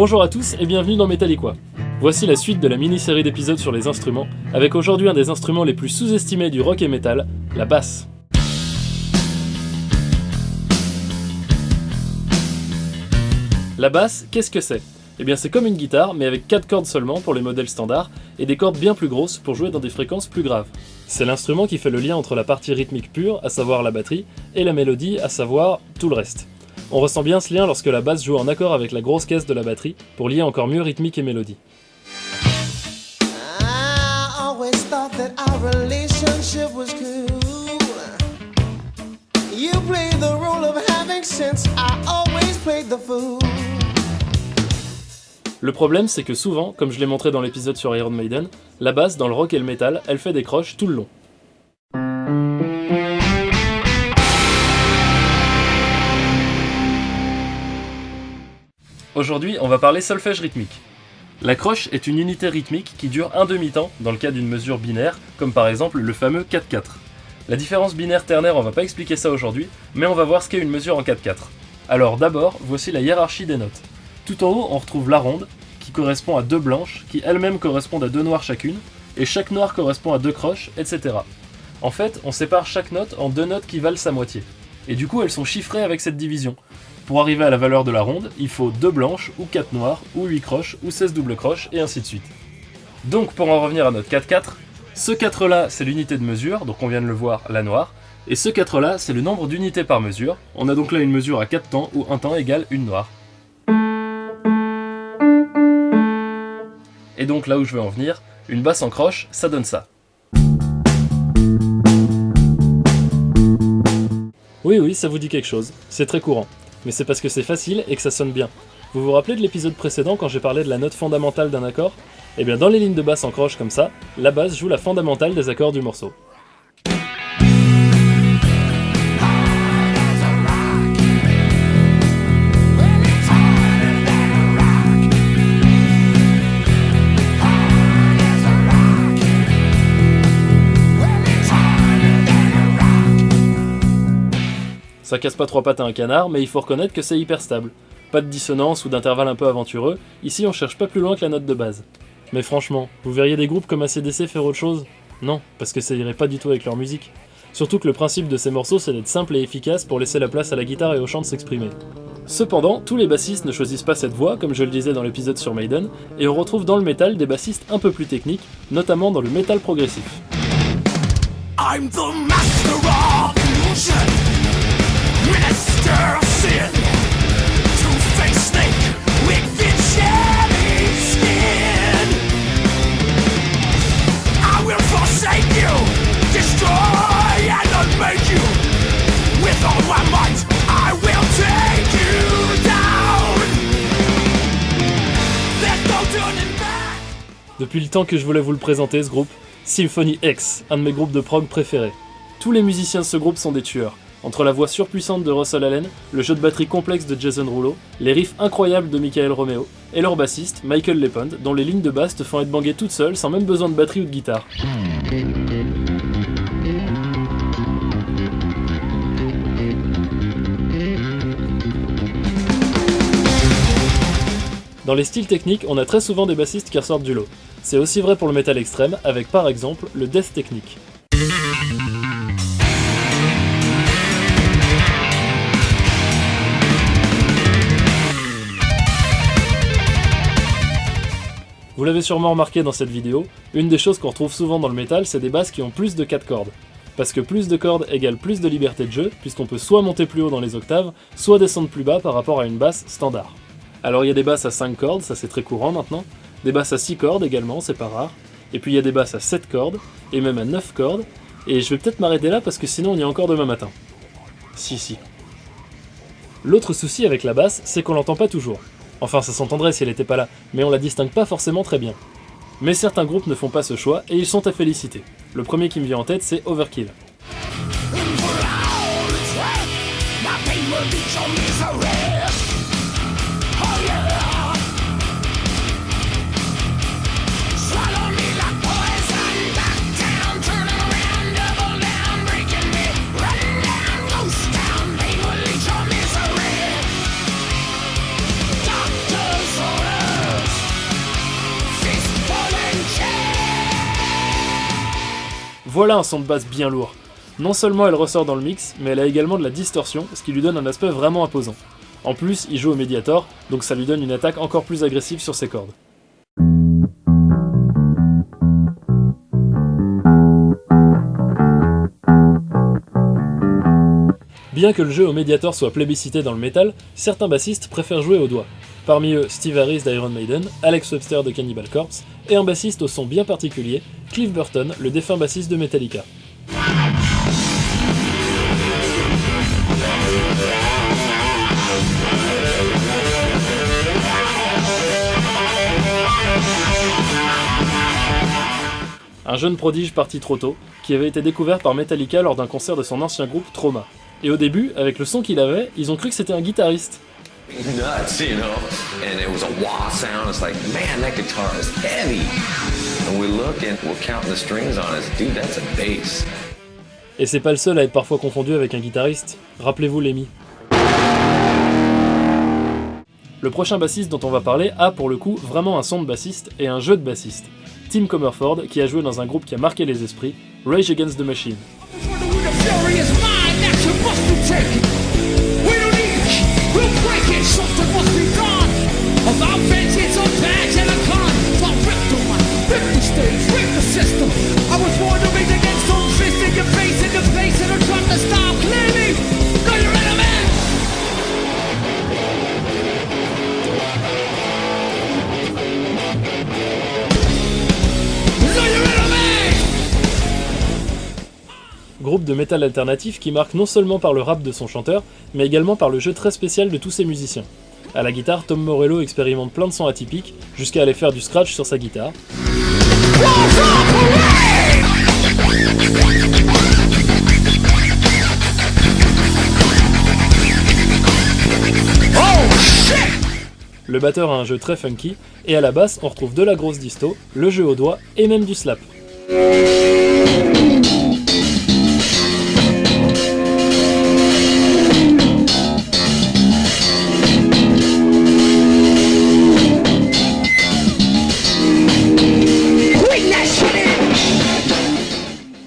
Bonjour à tous et bienvenue dans Metalliquois. Voici la suite de la mini-série d'épisodes sur les instruments, avec aujourd'hui un des instruments les plus sous-estimés du rock et metal, la basse. La basse, qu'est-ce que c'est ? Eh bien c'est comme une guitare, mais avec 4 cordes seulement pour les modèles standards, et des cordes bien plus grosses pour jouer dans des fréquences plus graves. C'est l'instrument qui fait le lien entre la partie rythmique pure, à savoir la batterie, et la mélodie, à savoir tout le reste. On ressent bien ce lien lorsque la basse joue en accord avec la grosse caisse de la batterie, pour lier encore mieux rythmique et mélodie. Le problème, c'est que souvent, comme je l'ai montré dans l'épisode sur Iron Maiden, la basse, dans le rock et le metal, elle fait des croches tout le long. Aujourd'hui, on va parler solfège rythmique. La croche est une unité rythmique qui dure un demi-temps dans le cas d'une mesure binaire, comme par exemple le fameux 4-4. La différence binaire-ternaire, on va pas expliquer ça aujourd'hui, mais on va voir ce qu'est une mesure en 4-4. Alors d'abord, voici la hiérarchie des notes. Tout en haut, on retrouve la ronde, qui correspond à 2 blanches, qui elles-mêmes correspondent à 2 noires chacune, et chaque noire correspond à 2 croches, etc. En fait, on sépare chaque note en 2 notes qui valent sa moitié. Et du coup, elles sont chiffrées avec cette division. Pour arriver à la valeur de la ronde, il faut 2 blanches, ou 4 noires, ou 8 croches, ou 16 doubles croches, et ainsi de suite. Donc, pour en revenir à notre 4-4, ce 4 là, c'est l'unité de mesure, donc on vient de le voir, la noire, et ce 4 là, c'est le nombre d'unités par mesure. On a donc là une mesure à 4 temps, où un temps égale une noire. Et donc là où je veux en venir, une basse en croche, ça donne ça. Oui, ça vous dit quelque chose, c'est très courant. Mais c'est parce que c'est facile et que ça sonne bien. Vous vous rappelez de l'épisode précédent quand j'ai parlé de la note fondamentale d'un accord ? Eh bien dans les lignes de basse en croche comme ça, la basse joue la fondamentale des accords du morceau. Ça casse pas 3 pattes à un canard, mais il faut reconnaître que c'est hyper stable. Pas de dissonance ou d'intervalle un peu aventureux, ici on cherche pas plus loin que la note de base. Mais franchement, vous verriez des groupes comme AC/DC faire autre chose ? Non, parce que ça irait pas du tout avec leur musique. Surtout que le principe de ces morceaux c'est d'être simple et efficace pour laisser la place à la guitare et au chant de s'exprimer. Cependant, tous les bassistes ne choisissent pas cette voie, comme je le disais dans l'épisode sur Maiden, et on retrouve dans le métal des bassistes un peu plus techniques, notamment dans le métal progressif. I'm the master of illusion. Master of sin, two-faced snake with its cherry skin. I will forsake you, destroy and unmake you. With all my might, I will take you down. There's no turning back. Depuis le temps que je voulais vous le présenter, ce groupe, Symphony X, un de mes groupes de prog préférés. Tous les musiciens de ce groupe sont des tueurs. Entre la voix surpuissante de Russell Allen, le jeu de batterie complexe de Jason Rulo, les riffs incroyables de Michael Romeo, et leur bassiste, Michael Lepond, dont les lignes de basse te font être bangées toutes seules sans même besoin de batterie ou de guitare. Dans les styles techniques, on a très souvent des bassistes qui ressortent du lot. C'est aussi vrai pour le métal extrême, avec par exemple le death technique. Vous l'avez sûrement remarqué dans cette vidéo, une des choses qu'on retrouve souvent dans le métal, c'est des basses qui ont plus de 4 cordes. Parce que plus de cordes égale plus de liberté de jeu, puisqu'on peut soit monter plus haut dans les octaves, soit descendre plus bas par rapport à une basse standard. Alors il y a des basses à 5 cordes, ça c'est très courant maintenant, des basses à 6 cordes également, c'est pas rare, et puis il y a des basses à 7 cordes, et même à 9 cordes, et je vais peut-être m'arrêter là parce que sinon on y est encore demain matin. Si. L'autre souci avec la basse, c'est qu'on l'entend pas toujours. Enfin, ça s'entendrait si elle était pas là, mais on la distingue pas forcément très bien. Mais certains groupes ne font pas ce choix, et ils sont à féliciter. Le premier qui me vient en tête, c'est Overkill. Voilà un son de basse bien lourd. Non seulement elle ressort dans le mix, mais elle a également de la distorsion, ce qui lui donne un aspect vraiment imposant. En plus, il joue au Mediator, donc ça lui donne une attaque encore plus agressive sur ses cordes. Bien que le jeu au Mediator soit plébiscité dans le métal, certains bassistes préfèrent jouer au doigt. Parmi eux, Steve Harris d'Iron Maiden, Alex Webster de Cannibal Corpse, et un bassiste au son bien particulier, Cliff Burton, le défunt bassiste de Metallica. Un jeune prodige parti trop tôt, qui avait été découvert par Metallica lors d'un concert de son ancien groupe Trauma. Et au début, avec le son qu'il avait, ils ont cru que c'était un guitariste. Nuts, you know, and it was a wah sound. It's like, man, that guitar is heavy. And we look and we're counting the strings on it. Dude, that's a bass. Et c'est pas le seul à être parfois confondu avec un guitariste. Rappelez-vous Lemmy. Le prochain bassiste dont on va parler a pour le coup vraiment un son de bassiste et un jeu de bassiste. Tim Comerford, qui a joué dans un groupe qui a marqué les esprits, Rage Against the Machine. Groupe de métal alternatif qui marque non seulement par le rap de son chanteur, mais également par le jeu très spécial de tous ses musiciens. À la guitare, Tom Morello expérimente plein de sons atypiques, jusqu'à aller faire du scratch sur sa guitare. Le batteur a un jeu très funky, et à la basse, on retrouve de la grosse disto, le jeu au doigt, et même du slap.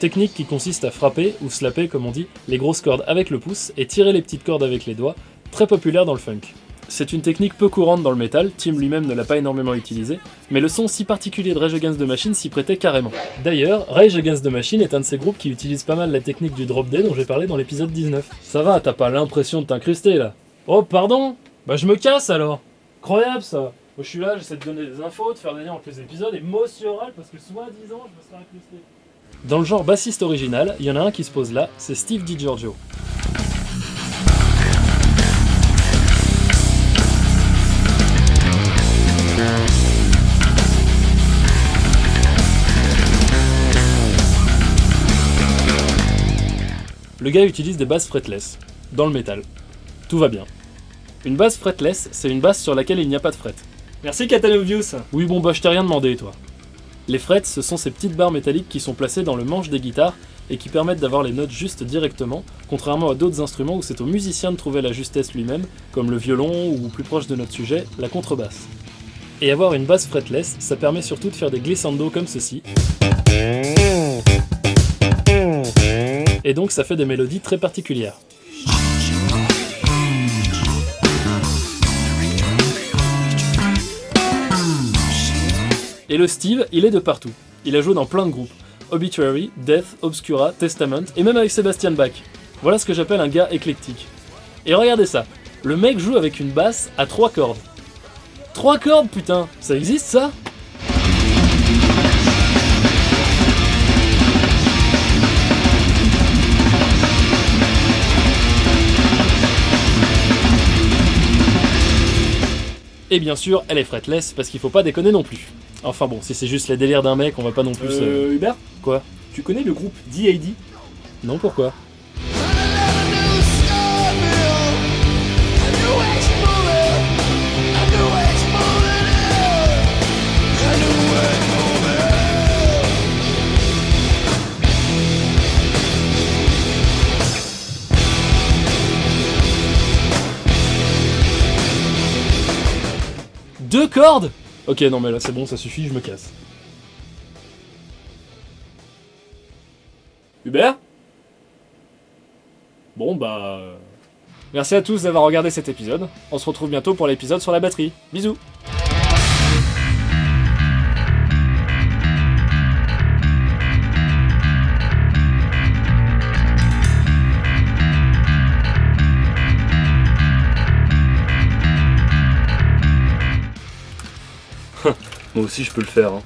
Technique qui consiste à frapper, ou slapper comme on dit, les grosses cordes avec le pouce et tirer les petites cordes avec les doigts, très populaire dans le funk. C'est une technique peu courante dans le métal, Tim lui-même ne l'a pas énormément utilisée, mais le son si particulier de Rage Against the Machine s'y prêtait carrément. D'ailleurs, Rage Against the Machine est un de ces groupes qui utilise pas mal la technique du drop D dont j'ai parlé dans l'épisode 19. Ça va, t'as pas l'impression de t'incruster là? Oh pardon? Bah je me casse alors! Incroyable ça! Moi je suis là, j'essaie de donner des infos, de faire des liens entre les épisodes et mot sur oral parce que soi-disant je me serais incrusté. Dans le genre bassiste original, il y en a un qui se pose là, c'est Steve DiGiorgio. Le gars utilise des basses fretless, dans le métal. Tout va bien. Une basse fretless, c'est une basse sur laquelle il n'y a pas de fret. Merci Catalovius. Oui bon bah je t'ai rien demandé toi. Les frets, ce sont ces petites barres métalliques qui sont placées dans le manche des guitares et qui permettent d'avoir les notes justes directement, contrairement à d'autres instruments où c'est au musicien de trouver la justesse lui-même, comme le violon ou plus proche de notre sujet, la contrebasse. Et avoir une basse fretless, ça permet surtout de faire des glissando comme ceci. Et donc ça fait des mélodies très particulières. Et le Steve, il est de partout. Il a joué dans plein de groupes. Obituary, Death, Obscura, Testament, et même avec Sebastian Bach. Voilà ce que j'appelle un gars éclectique. Et regardez ça, le mec joue avec une basse à 3 cordes. 3 cordes putain, ça existe ça ? Et bien sûr, elle est fretless parce qu'il faut pas déconner non plus. Enfin bon, si c'est juste les délires d'un mec, on va pas non plus... Hubert, Quoi ? tu connais le groupe D.A.D. Non, pourquoi ? Deux cordes ? Ok, non mais là c'est bon, ça suffit, je me casse. Hubert? Bon bah... Merci à tous d'avoir regardé cet épisode. On se retrouve bientôt pour l'épisode sur la batterie. Bisous. Moi aussi je peux le faire. Hein.